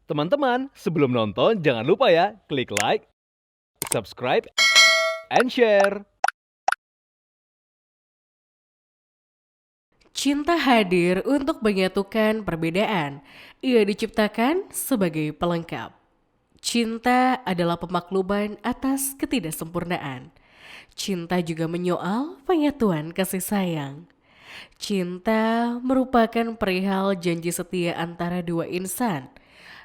Teman-teman, sebelum nonton jangan lupa ya, klik like, subscribe, and share. Cinta hadir untuk menyatukan perbedaan. Ia diciptakan sebagai pelengkap. Cinta adalah pemakluman atas ketidaksempurnaan. Cinta juga menyoal penyatuan kasih sayang. Cinta merupakan perihal janji setia antara dua insan.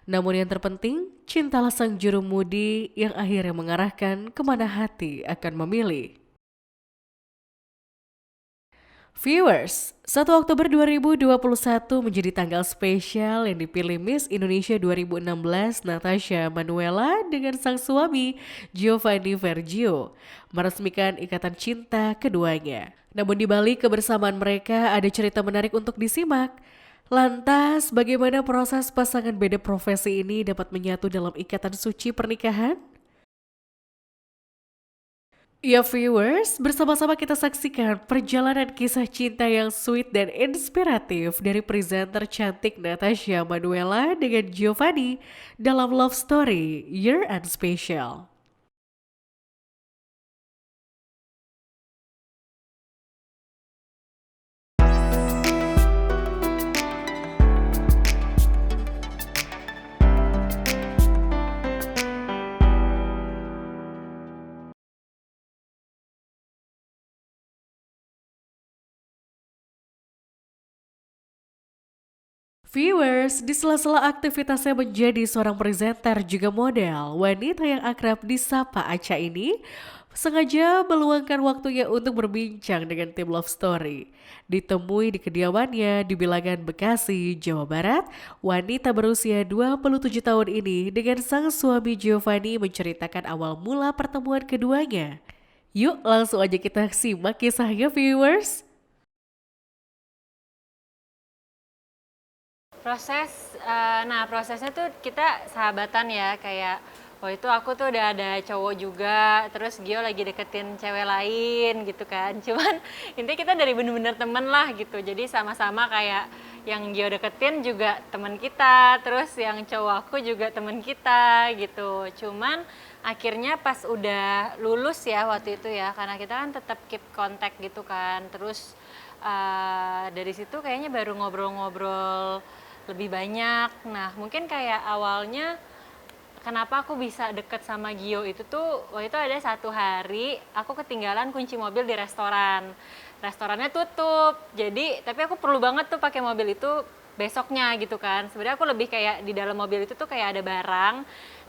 Namun yang terpenting, cintalah sang jurumudi yang akhirnya mengarahkan kemana hati akan memilih. Viewers, 1 Oktober 2021 menjadi tanggal spesial yang dipilih Miss Indonesia 2016 Natasha Manuela dengan sang suami Giovanni Vergio meresmikan ikatan cinta keduanya. Namun di balik kebersamaan mereka ada cerita menarik untuk disimak. Lantas, bagaimana proses pasangan beda profesi ini dapat menyatu dalam ikatan suci pernikahan? Ya viewers, bersama-sama kita saksikan perjalanan kisah cinta yang sweet dan inspiratif dari presenter cantik Natasha Manuela dengan Giovanni dalam Love Story Year and Special. Viewers, di sela-sela aktivitasnya menjadi seorang presenter juga model, wanita yang akrab disapa Aca ini sengaja meluangkan waktunya untuk berbincang dengan tim Love Story. Ditemui di kediamannya di Bilangan, Bekasi, Jawa Barat, wanita berusia 27 tahun ini dengan sang suami Giovanni menceritakan awal mula pertemuan keduanya. Yuk langsung aja kita simak kisahnya viewers. Prosesnya tuh kita sahabatan ya, kayak waktu itu aku tuh udah ada cowok juga, terus Gio lagi deketin cewek lain gitu kan. Cuman intinya kita dari bener-bener temen lah gitu, jadi sama-sama kayak yang Gio deketin juga teman kita, terus yang cowok aku juga teman kita gitu. Cuman akhirnya pas udah lulus ya waktu itu ya, karena kita kan tetap keep kontak gitu kan, terus dari situ kayaknya baru ngobrol-ngobrol lebih banyak. Nah, mungkin kayak awalnya kenapa aku bisa deket sama Gio itu tuh waktu itu ada satu hari aku ketinggalan kunci mobil di restoran. Restorannya tutup. Jadi, tapi aku perlu banget tuh pakai mobil itu besoknya gitu kan. Sebenarnya aku lebih kayak di dalam mobil itu tuh kayak ada barang.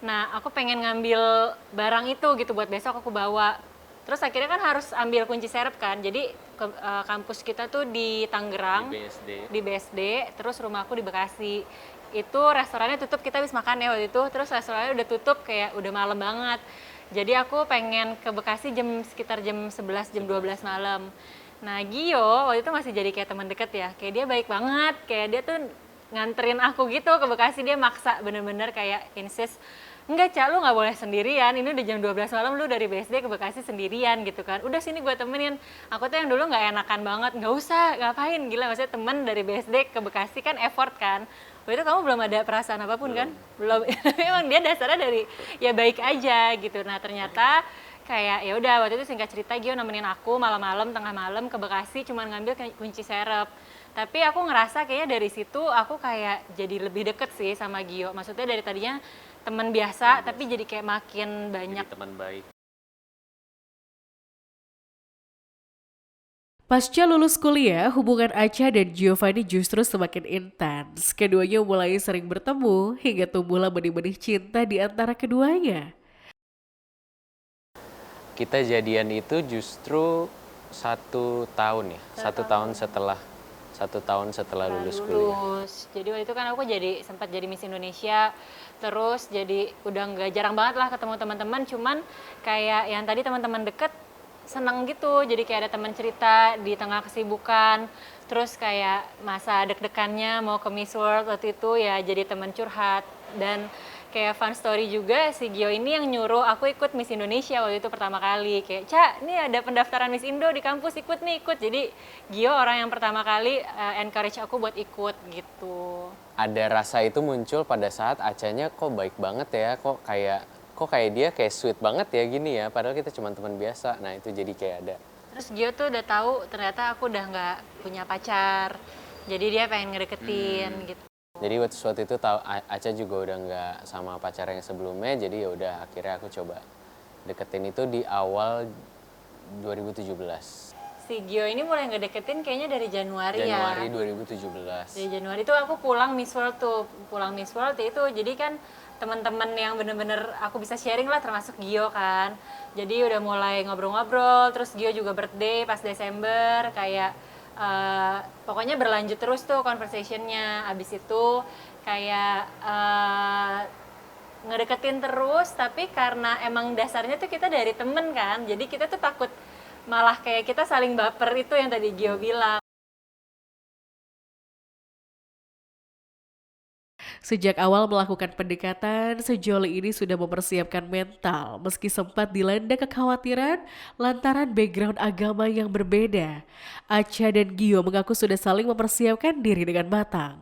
Nah, aku pengen ngambil barang itu gitu buat besok aku bawa. Terus akhirnya kan harus ambil kunci serep kan. Jadi kampus kita tuh di Tangerang, di BSD, terus rumah aku di Bekasi. Itu restorannya tutup, kita habis makan ya waktu itu, terus restorannya udah tutup kayak udah malam banget. Jadi aku pengen ke Bekasi sekitar jam 11, jam 12 malam. Nah Gio waktu itu masih jadi kayak teman deket ya, kayak dia baik banget, kayak dia tuh nganterin aku gitu ke Bekasi, dia maksa bener-bener kayak insist, enggak Cak, lu nggak boleh sendirian, ini udah jam 12 malam, lu dari BSD ke Bekasi sendirian gitu kan, udah sini gue temenin. Aku tuh yang dulu nggak enakan banget, nggak usah, ngapain, gila, maksudnya temen dari BSD ke Bekasi kan effort kan. Waktu itu kamu belum ada perasaan apapun kan? Belum. Memang dia dasarnya dari ya baik aja gitu. Nah ternyata kayak ya udah waktu itu singkat cerita Gio nemenin aku malam-malam, tengah malam ke Bekasi cuman ngambil kunci serep. Tapi aku ngerasa kayaknya dari situ aku kayak jadi lebih deket sih sama Gio. Maksudnya dari tadinya teman biasa tapi jadi kayak makin banyak. Jadi teman baik. Pasca lulus kuliah, hubungan Acha dan Giovanni justru semakin intens. Keduanya mulai sering bertemu hingga tumbuhlah benih-benih cinta di antara keduanya. Kita jadian itu justru 1 tahun ya, satu tahun setelah lulus kuliah. Jadi waktu itu kan aku sempat jadi Miss Indonesia, terus jadi udah nggak jarang banget lah ketemu teman-teman, cuman kayak yang tadi teman-teman deket seneng gitu, jadi kayak ada teman cerita di tengah kesibukan, terus kayak masa deg-degannya mau ke Miss World waktu itu ya jadi teman curhat. Dan kayak fun story juga, si Gio ini yang nyuruh aku ikut Miss Indonesia waktu itu pertama kali. Kayak, Ca, ini ada pendaftaran Miss Indo di kampus, ikut nih, ikut. Jadi Gio orang yang pertama kali encourage aku buat ikut gitu. Ada rasa itu muncul pada saat Acanya kok baik banget ya, kok kayak dia kayak sweet banget ya gini ya, padahal kita cuma teman biasa. Nah itu jadi kayak ada. Terus Gio tuh udah tahu ternyata aku udah nggak punya pacar. Jadi dia pengen ngedeketin gitu. Jadi waktu itu tahu Aca juga udah nggak sama pacar yang sebelumnya, jadi ya udah akhirnya aku coba deketin itu di awal 2017. Si Gio ini mulai ngedeketin kayaknya dari Januari ya. Januari 2017. Dari Januari tuh aku pulang Miss World itu jadi kan teman-teman yang bener-bener aku bisa sharing lah termasuk Gio kan. Jadi udah mulai ngobrol-ngobrol, terus Gio juga birthday pas Desember kayak pokoknya berlanjut terus tuh conversationnya. Abis itu kayak ngedeketin terus, tapi karena emang dasarnya tuh kita dari temen kan, jadi kita tuh takut malah kayak kita saling baper, itu yang tadi Gio bilang. Sejak awal melakukan pendekatan, sejoli ini sudah mempersiapkan mental meski sempat dilanda kekhawatiran lantaran background agama yang berbeda. Acha dan Gio mengaku sudah saling mempersiapkan diri dengan matang.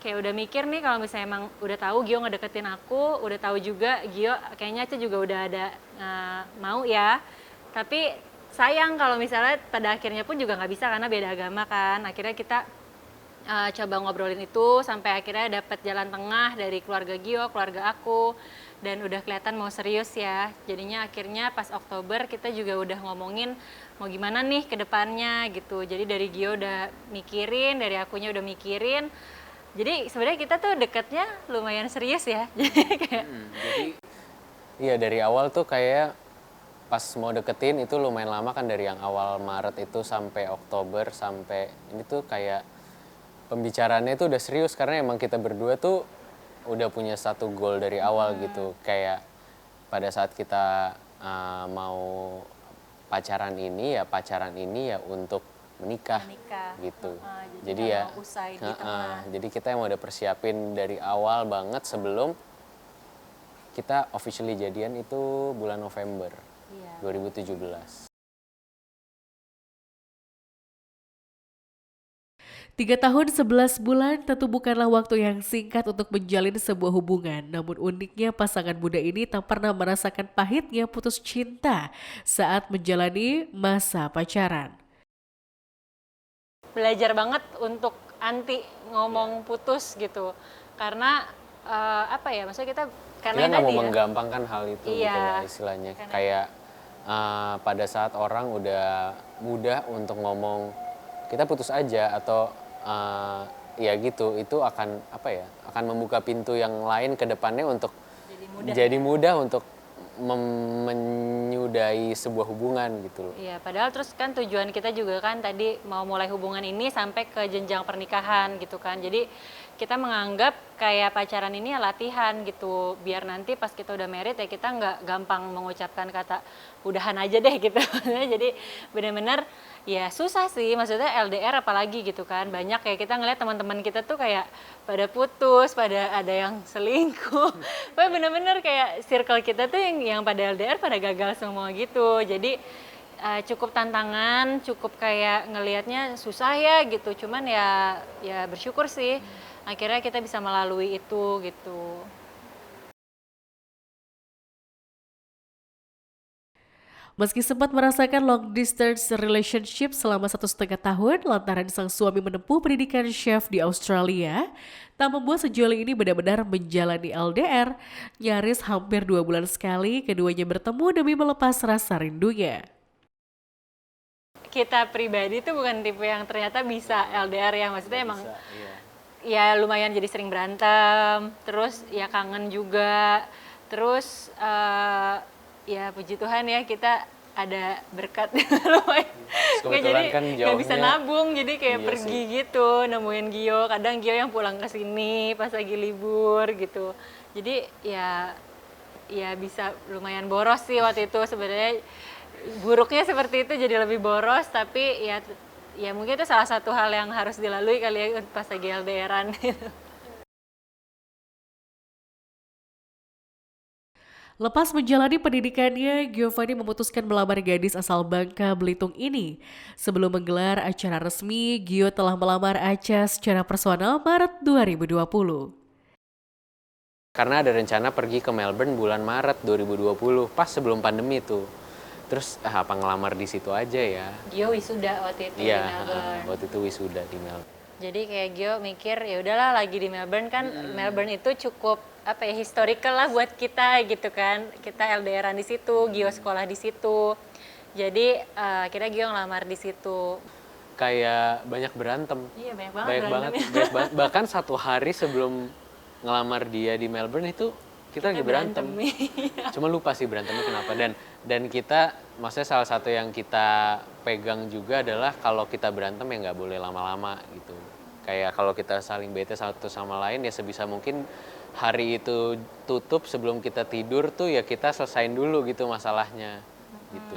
Kayak udah mikir nih kalau misalnya emang udah tahu Gio ngedeketin aku, udah tahu juga Gio kayaknya Aca juga udah ada mau ya. Tapi sayang kalau misalnya pada akhirnya pun juga nggak bisa karena beda agama kan. Akhirnya kita coba ngobrolin itu sampai akhirnya dapat jalan tengah dari keluarga Gio, keluarga aku, dan udah kelihatan mau serius ya. Jadinya akhirnya pas Oktober kita juga udah ngomongin mau gimana nih ke depannya gitu. Jadi dari Gio udah mikirin, dari akunya udah mikirin. Jadi sebenarnya kita tuh deketnya lumayan serius ya. Jadi kayak Iya dari awal tuh kayak pas mau deketin itu lumayan lama kan, dari yang awal Maret itu sampai Oktober, sampai ini tuh kayak pembicaraannya itu udah serius karena emang kita berdua tuh udah punya satu goal dari awal gitu. Kayak pada saat kita mau pacaran ini ya untuk menikah gitu. Jadi ya mau usai di tengah. jadi kita yang udah persiapin dari awal banget sebelum kita officially jadian itu bulan November 2017. 3 tahun 11 bulan tentu bukanlah waktu yang singkat untuk menjalin sebuah hubungan. Namun uniknya pasangan muda ini tak pernah merasakan pahitnya putus cinta saat menjalani masa pacaran. Belajar banget untuk anti ngomong putus gitu. Karena apa ya, maksudnya kita karena Kita yang nggak tadi mau ya. menggampangkan hal itu gitu Iya. lah istilahnya. Kayak pada saat orang udah mudah untuk ngomong kita putus aja atau ya gitu, itu akan apa ya, akan membuka pintu yang lain ke depannya untuk jadi mudah untuk menyudahi sebuah hubungan gitu loh. Iya, padahal terus kan tujuan kita juga kan tadi mau mulai hubungan ini sampai ke jenjang pernikahan gitu kan. Jadi kita menganggap kayak pacaran ini ya latihan gitu, biar nanti pas kita udah married ya kita nggak gampang mengucapkan kata udahan aja deh gitu. Jadi benar-benar ya susah sih, maksudnya LDR apalagi gitu kan. Banyak kayak kita ngeliat teman-teman kita tuh kayak pada putus, pada ada yang selingkuh. Pokoknya bener-bener kayak circle kita tuh yang pada LDR pada gagal semua gitu. Jadi cukup tantangan, cukup kayak ngelihatnya susah ya gitu. Cuman ya bersyukur sih akhirnya kita bisa melalui itu gitu. Meski sempat merasakan long distance relationship selama 1,5 tahun lantaran sang suami menempuh pendidikan chef di Australia, tak membuat sejoli ini benar-benar menjalani LDR. Nyaris hampir 2 bulan sekali keduanya bertemu demi melepas rasa rindunya. Kita pribadi tuh bukan tipe yang ternyata bisa LDR ya, maksudnya emang Iya. ya lumayan jadi sering berantem, terus ya kangen juga, terus ya puji Tuhan ya kita ada berkat lumayan. Kebetulan kan Nggak bisa jauhnya- nabung, jadi kayak Iya pergi gitu nemuin Gio. Kadang Gio yang pulang ke sini pas lagi libur gitu. Jadi ya bisa lumayan boros sih waktu itu sebenarnya. Buruknya seperti itu jadi lebih boros, tapi ya mungkin itu salah satu hal yang harus dilalui kali ya pas lagi LDRan gitu. Lepas menjalani pendidikannya, Giovanni memutuskan melamar gadis asal Bangka Belitung ini. Sebelum menggelar acara resmi, Gio telah melamar Acha secara personal Maret 2020. Karena ada rencana pergi ke Melbourne bulan Maret 2020, pas sebelum pandemi tuh. Terus apa ngelamar di situ aja ya? Gio wisuda waktu itu di Iya, Melbourne. waktu itu wisuda di Melbourne. Jadi kayak Gio mikir ya udahlah lagi di Melbourne kan, Melbourne itu cukup apa ya, historical lah buat kita gitu kan. Kita LDRan di situ, Gio sekolah di situ. Jadi akhirnya Gio ngelamar di situ. Kayak banyak berantem. Iya banyak banget Banyak banget, berantemnya. banyak banget. Bahkan 1 hari sebelum ngelamar dia di Melbourne itu kita lagi berantem. Cuma lupa sih berantemnya kenapa. Dan kita, maksudnya salah satu yang kita pegang juga adalah kalau kita berantem ya nggak boleh lama-lama gitu. Kayak kalau kita saling bete satu sama lain ya sebisa mungkin hari itu tutup sebelum kita tidur tuh ya kita selesain dulu gitu masalahnya gitu.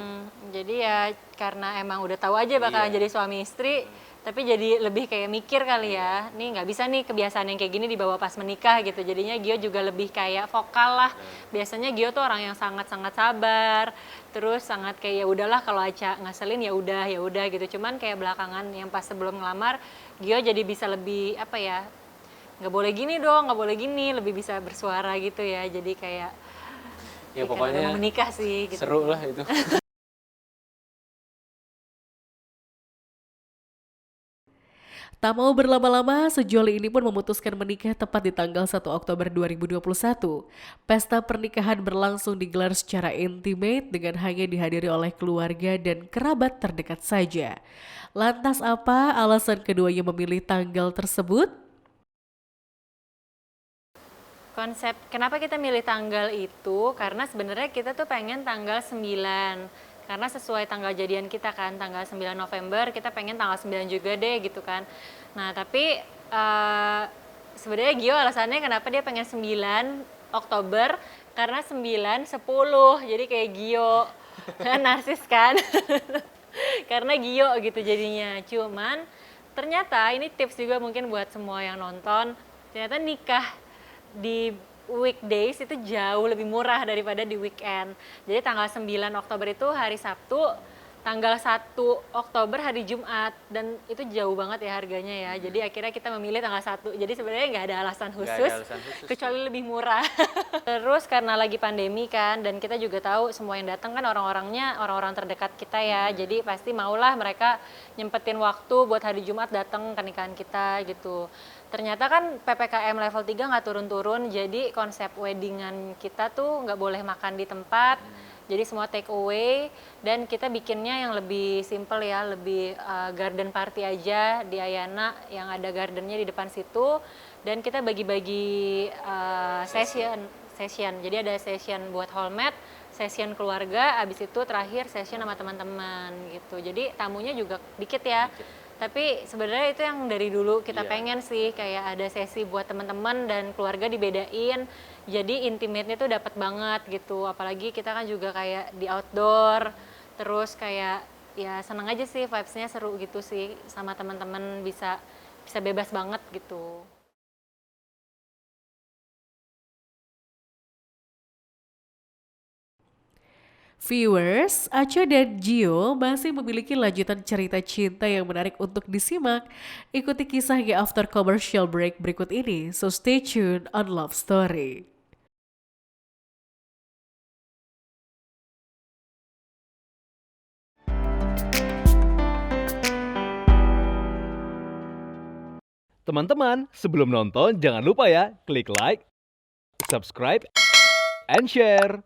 Jadi ya karena emang udah tahu aja bakalan jadi suami istri, tapi jadi lebih kayak mikir kali ya, nih nggak bisa nih kebiasaan yang kayak gini dibawa pas menikah gitu. Jadinya Gio juga lebih kayak vokal lah. Biasanya Gio tuh orang yang sangat-sangat sabar, terus sangat kayak ya udahlah kalau Aca ngaselin ya udah gitu. Cuman kayak belakangan yang pas sebelum ngelamar, Gio jadi bisa lebih apa ya, nggak boleh gini dong, nggak boleh gini, lebih bisa bersuara gitu ya. Jadi kayak Ya karena pokoknya udah mau menikah sih gitu. seru lah itu. Tak mau berlama-lama, sejoli ini pun memutuskan menikah tepat di tanggal 1 Oktober 2021. Pesta pernikahan berlangsung digelar secara intimate dengan hanya dihadiri oleh keluarga dan kerabat terdekat saja. Lantas apa alasan keduanya memilih tanggal tersebut? Konsep kenapa kita milih tanggal itu karena sebenarnya kita tuh pengen tanggal 9. Karena sesuai tanggal jadian kita kan, tanggal 9 November, kita pengen tanggal 9 juga deh gitu kan. Nah tapi sebenarnya Gio alasannya kenapa dia pengen 9 Oktober, karena 9, 10, jadi kayak Gio, narsis kan. Karena Gio gitu jadinya. Cuman ternyata ini tips juga mungkin buat semua yang nonton, ternyata nikah di weekdays itu jauh lebih murah daripada di weekend. Jadi tanggal 9 Oktober itu hari Sabtu, tanggal 1 Oktober hari Jumat, dan itu jauh banget ya harganya ya. Jadi akhirnya kita memilih tanggal 1. Jadi sebenarnya nggak ada alasan khusus, kecuali lebih murah. Terus karena lagi pandemi kan, dan kita juga tahu semua yang datang kan orang-orangnya orang-orang terdekat kita ya. Jadi pasti maulah mereka nyempetin waktu buat hari Jumat datang ke nikahan kita gitu. Ternyata kan PPKM level 3 nggak turun-turun, jadi konsep weddingan kita tuh nggak boleh makan di tempat, jadi semua take away, dan kita bikinnya yang lebih simple ya, lebih garden party aja di Ayana, yang ada gardennya di depan situ, dan kita bagi-bagi session, jadi ada session buat hallmat, session keluarga, abis itu terakhir session sama teman-teman gitu, jadi tamunya juga dikit ya. Tapi sebenarnya itu yang dari dulu kita pengen sih, kayak ada sesi buat teman-teman dan keluarga dibedain. Jadi intimate-nya tuh dapat banget gitu. Apalagi kita kan juga kayak di outdoor, terus kayak ya seneng aja sih, vibes-nya seru gitu sih, sama teman-teman bisa bebas banget gitu. Viewers, Acha dan Gio masih memiliki lanjutan cerita cinta yang menarik untuk disimak. Ikuti kisahnya after commercial break berikut ini, so stay tuned on Love Story. Teman-teman, sebelum nonton jangan lupa ya klik like, subscribe, and share.